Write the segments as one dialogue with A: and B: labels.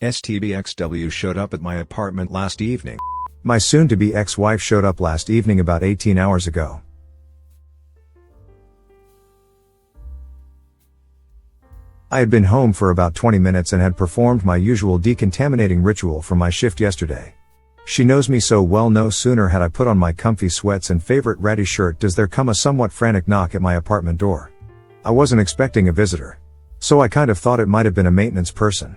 A: STBXW showed up at my apartment last evening.
B: My soon-to-be ex-wife showed up last evening about 18 hours ago. I had been home for about 20 minutes and had performed my usual decontaminating ritual from my shift yesterday. She knows me so well, no sooner had I put on my comfy sweats and favorite ratty shirt does there come a somewhat frantic knock at my apartment door. I wasn't expecting a visitor, so I kind of thought it might have been a maintenance person.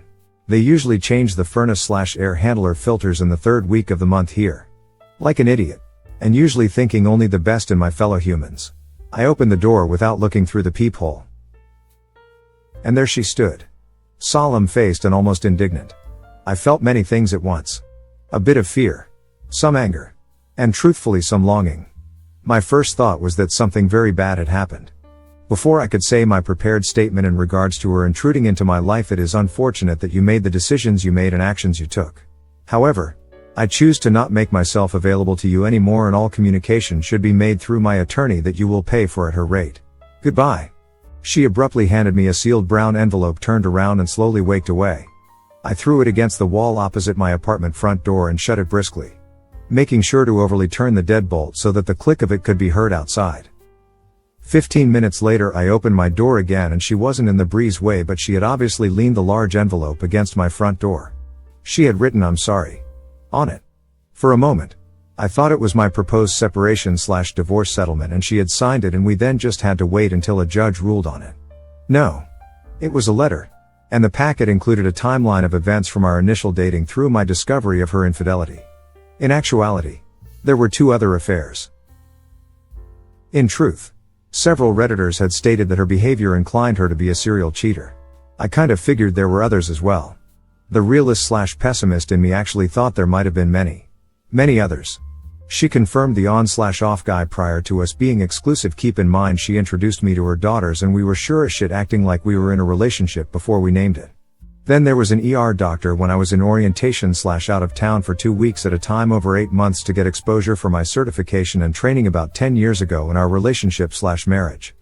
B: They usually change the furnace/air handler filters in the third week of the month here. Like an idiot, and usually thinking only the best in my fellow humans, I opened the door without looking through the peephole. And there she stood, solemn-faced and almost indignant. I felt many things at once. A bit of fear, some anger, and truthfully some longing. My first thought was that something very bad had happened. Before I could say my prepared statement in regards to her intruding into my life, it is unfortunate that you made the decisions you made and actions you took. However, I choose to not make myself available to you anymore, and all communication should be made through my attorney that you will pay for at her rate. Goodbye. She abruptly handed me a sealed brown envelope, turned around and slowly walked away. I threw it against the wall opposite my apartment front door and shut it briskly, making sure to overly turn the deadbolt so that the click of it could be heard outside. 15 minutes later I opened my door again and she wasn't in the breezeway, but she had obviously leaned the large envelope against my front door. She had written "I'm sorry" on it. For a moment, I thought it was my proposed separation/divorce settlement and she had signed it and we then just had to wait until a judge ruled on it. No. It was a letter, and the packet included a timeline of events from our initial dating through my discovery of her infidelity. In actuality, there were two other affairs. In truth, several Redditors had stated that her behavior inclined her to be a serial cheater. I kind of figured there were others as well. The realist/pessimist in me actually thought there might have been many others. She confirmed the on/off guy prior to us being exclusive. Keep in mind she introduced me to her daughters and we were sure as shit acting like we were in a relationship before we named it. Then there was an ER doctor when I was in orientation/out of town for 2 weeks at a time over 8 months to get exposure for my certification and training about 10 years ago in our relationship/marriage.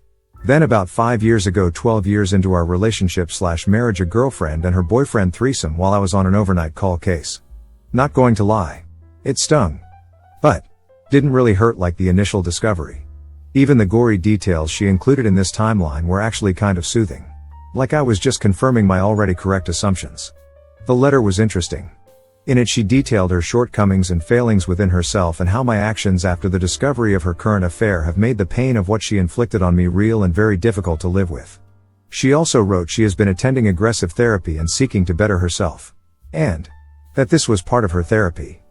B: Then about 5 years ago, 12 years into our relationship/marriage, a girlfriend and her boyfriend threesome while I was on an overnight call case. Not going to lie, it stung, but didn't really hurt like the initial discovery. Even the gory details she included in this timeline were actually kind of soothing. Like I was just confirming my already correct assumptions. The letter was interesting. In it she detailed her shortcomings and failings within herself and how my actions after the discovery of her current affair have made the pain of what she inflicted on me real and very difficult to live with. She also wrote she has been attending aggressive therapy and seeking to better herself, and that this was part of her therapy.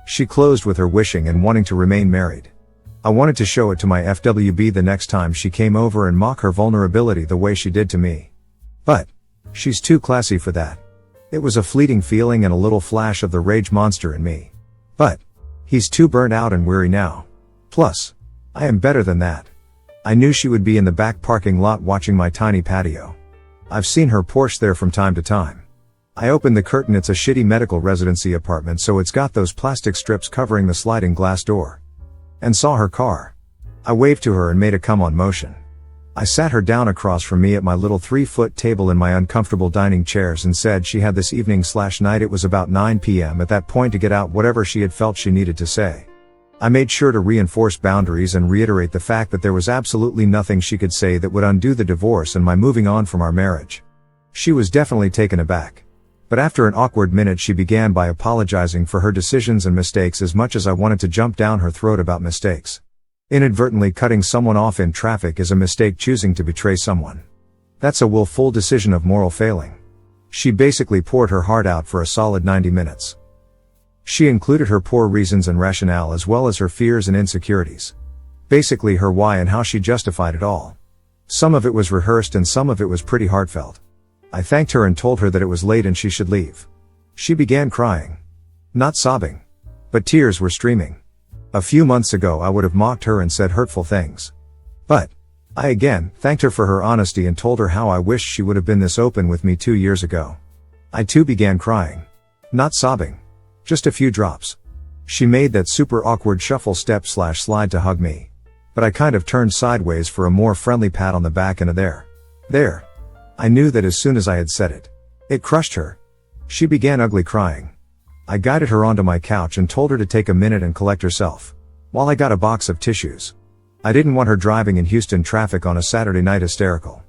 B: She closed with her wishing and wanting to remain married. I wanted to show it to my FWB the next time she came over and mock her vulnerability the way she did to me. But she's too classy for that. It was a fleeting feeling and a little flash of the rage monster in me. But he's too burnt out and weary now. Plus, I am better than that. I knew she would be in the back parking lot watching my tiny patio. I've seen her Porsche there from time to time. I opened the curtain. It's a shitty medical residency apartment, so it's got those plastic strips covering the sliding glass door. And saw her car. I waved to her and made a come on motion. I sat her down across from me at my little 3-foot table in my uncomfortable dining chairs and said she had this evening/night, it was about 9 p.m. at that point, to get out whatever she had felt she needed to say. I made sure to reinforce boundaries and reiterate the fact that there was absolutely nothing she could say that would undo the divorce and my moving on from our marriage. She was definitely taken aback. But after an awkward minute she began by apologizing for her decisions and mistakes, as much as I wanted to jump down her throat about mistakes. Inadvertently cutting someone off in traffic is a mistake. Choosing to betray someone, that's a willful decision of moral failing. She basically poured her heart out for a solid 90 minutes. She included her poor reasons and rationale as well as her fears and insecurities. Basically her why and how she justified it all. Some of it was rehearsed and some of it was pretty heartfelt. I thanked her and told her that it was late and she should leave. She began crying. Not sobbing, but tears were streaming. A few months ago I would have mocked her and said hurtful things. But I again thanked her for her honesty and told her how I wished she would have been this open with me 2 years ago. I too began crying. Not sobbing, just a few drops. She made that super awkward shuffle step/slide to hug me. But I kind of turned sideways for a more friendly pat on the back and a there. I knew that as soon as I had said it. It crushed her. She began ugly crying. I guided her onto my couch and told her to take a minute and collect herself, while I got a box of tissues. I didn't want her driving in Houston traffic on a Saturday night hysterical.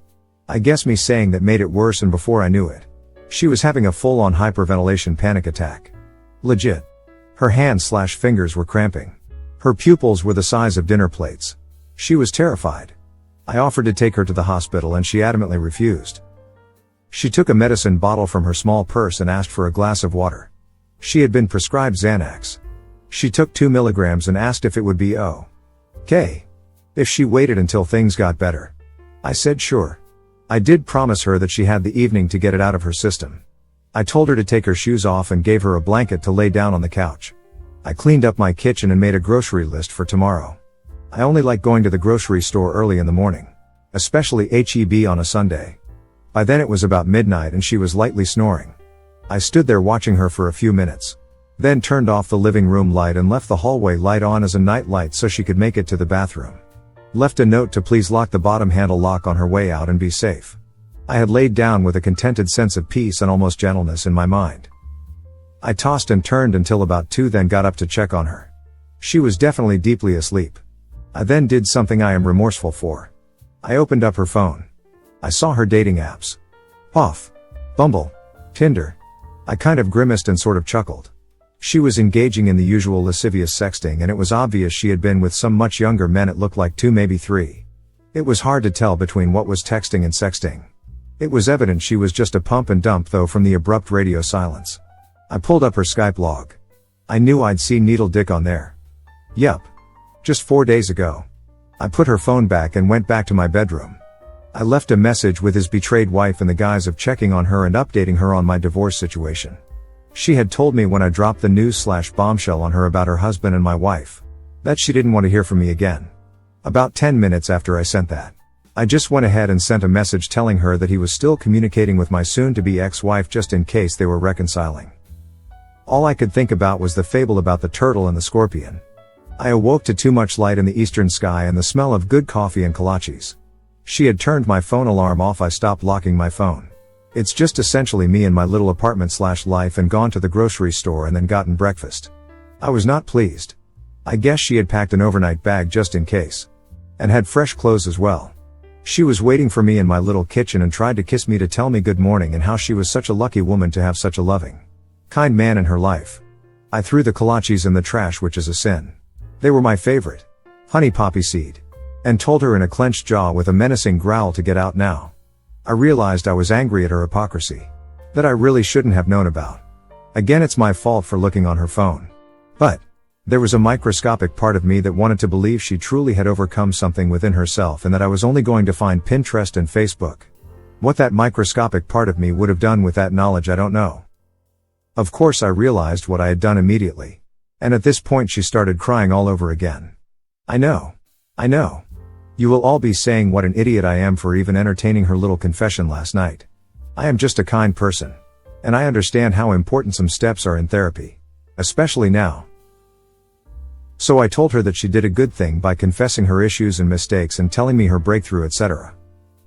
B: I guess me saying that made it worse, and before I knew it, she was having a full-on hyperventilation panic attack. Legit. Her hands/fingers were cramping. Her pupils were the size of dinner plates. She was terrified. I offered to take her to the hospital and she adamantly refused. She took a medicine bottle from her small purse and asked for a glass of water. She had been prescribed Xanax. She took 2 milligrams and asked if it would be okay if she waited until things got better. I said sure. I did promise her that she had the evening to get it out of her system. I told her to take her shoes off and gave her a blanket to lay down on the couch. I cleaned up my kitchen and made a grocery list for tomorrow. I only like going to the grocery store early in the morning, especially HEB on a Sunday. By then it was about midnight and she was lightly snoring. I stood there watching her for a few minutes, then turned off the living room light and left the hallway light on as a night light so she could make it to the bathroom. Left a note to please lock the bottom handle lock on her way out and be safe. I had laid down with a contented sense of peace and almost gentleness in my mind. I tossed and turned until about 2, then got up to check on her. She was definitely deeply asleep. I then did something I am remorseful for. I opened up her phone. I saw her dating apps. Off. Bumble. Tinder. I kind of grimaced and sort of chuckled. She was engaging in the usual lascivious sexting, and it was obvious she had been with some much younger men. It looked like 2, maybe 3. It was hard to tell between what was texting and sexting. It was evident she was just a pump and dump though from the abrupt radio silence. I pulled up her Skype log. I knew I'd seen needle dick on there. Yup. Just 4 days ago. I put her phone back and went back to my bedroom. I left a message with his betrayed wife in the guise of checking on her and updating her on my divorce situation. She had told me when I dropped the news/bombshell on her about her husband and my wife, that she didn't want to hear from me again. About 10 minutes after I sent that, I just went ahead and sent a message telling her that he was still communicating with my soon-to-be ex-wife just in case they were reconciling. All I could think about was the fable about the turtle and the scorpion. I awoke to too much light in the eastern sky and the smell of good coffee and kolaches. She had turned my phone alarm off. I stopped locking my phone. It's just essentially me in my little apartment/life, and gone to the grocery store and then gotten breakfast. I was not pleased. I guess she had packed an overnight bag just in case. And had fresh clothes as well. She was waiting for me in my little kitchen and tried to kiss me to tell me good morning and how she was such a lucky woman to have such a loving, kind man in her life. I threw the kolaches in the trash, which is a sin. They were my favorite. Honey poppy seed. And told her in a clenched jaw with a menacing growl to get out now. I realized I was angry at her hypocrisy. That I really shouldn't have known about. Again, it's my fault for looking on her phone. But there was a microscopic part of me that wanted to believe she truly had overcome something within herself and that I was only going to find Pinterest and Facebook. What that microscopic part of me would have done with that knowledge, I don't know. Of course I realized what I had done immediately. And at this point she started crying all over again. I know. You will all be saying what an idiot I am for even entertaining her little confession last night. I am just a kind person. And I understand how important some steps are in therapy. Especially now. So I told her that she did a good thing by confessing her issues and mistakes and telling me her breakthrough, etc.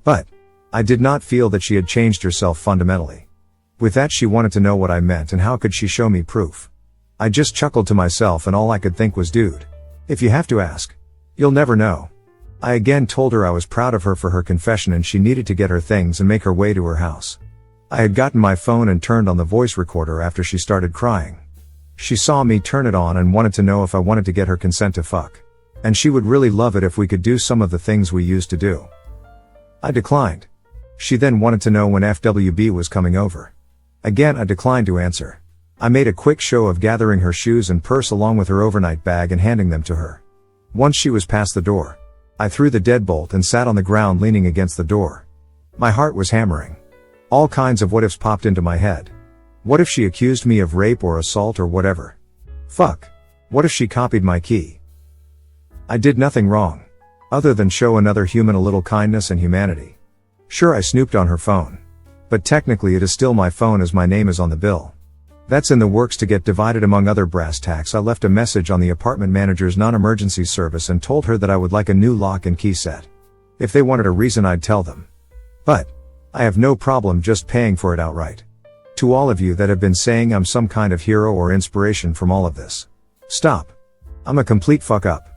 B: But I did not feel that she had changed herself fundamentally. With that, she wanted to know what I meant and how could she show me proof. I just chuckled to myself and all I could think was, dude, if you have to ask, you'll never know. I again told her I was proud of her for her confession and she needed to get her things and make her way to her house. I had gotten my phone and turned on the voice recorder after she started crying. She saw me turn it on and wanted to know if I wanted to get her consent to fuck. And she would really love it if we could do some of the things we used to do. I declined. She then wanted to know when FWB was coming over. Again, I declined to answer. I made a quick show of gathering her shoes and purse along with her overnight bag and handing them to her. Once she was past the door, I threw the deadbolt and sat on the ground leaning against the door. My heart was hammering. All kinds of what ifs popped into my head. What if she accused me of rape or assault or whatever? Fuck. What if she copied my key? I did nothing wrong. Other than show another human a little kindness and humanity. Sure, I snooped on her phone. But technically it is still my phone as my name is on the bill. That's in the works to get divided among other brass tacks. I left a message on the apartment manager's non-emergency service and told her that I would like a new lock and key set. If they wanted a reason, I'd tell them. But I have no problem just paying for it outright. To all of you that have been saying I'm some kind of hero or inspiration from all of this. Stop. I'm a complete fuck up.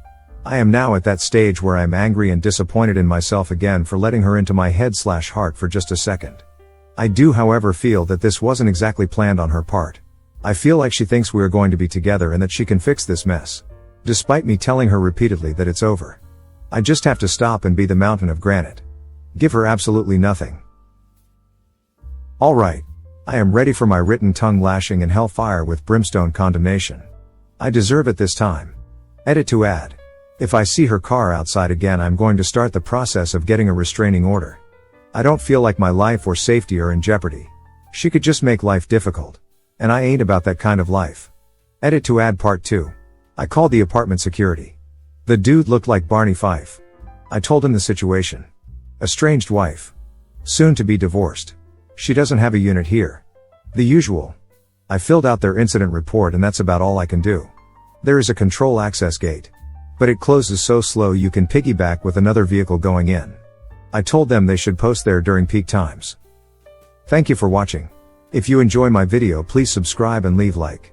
B: I am now at that stage where I'm angry and disappointed in myself again for letting her into my head/heart for just a second. I do however feel that this wasn't exactly planned on her part. I feel like she thinks we are going to be together and that she can fix this mess. Despite me telling her repeatedly that it's over. I just have to stop and be the mountain of granite. Give her absolutely nothing. Alright. I am ready for my written tongue lashing and hellfire with brimstone condemnation. I deserve it this time. Edit to add. If I see her car outside again, I'm going to start the process of getting a restraining order. I don't feel like my life or safety are in jeopardy. She could just make life difficult. And I ain't about that kind of life. Edit to add part 2. I called the apartment security. The dude looked like Barney Fife. I told him the situation. Estranged wife. Soon to be divorced. She doesn't have a unit here. The usual. I filled out their incident report and that's about all I can do. There is a control access gate. But it closes so slow you can piggyback with another vehicle going in. I told them they should post there during peak times. Thank you for watching. If you enjoy my video, please subscribe and leave like.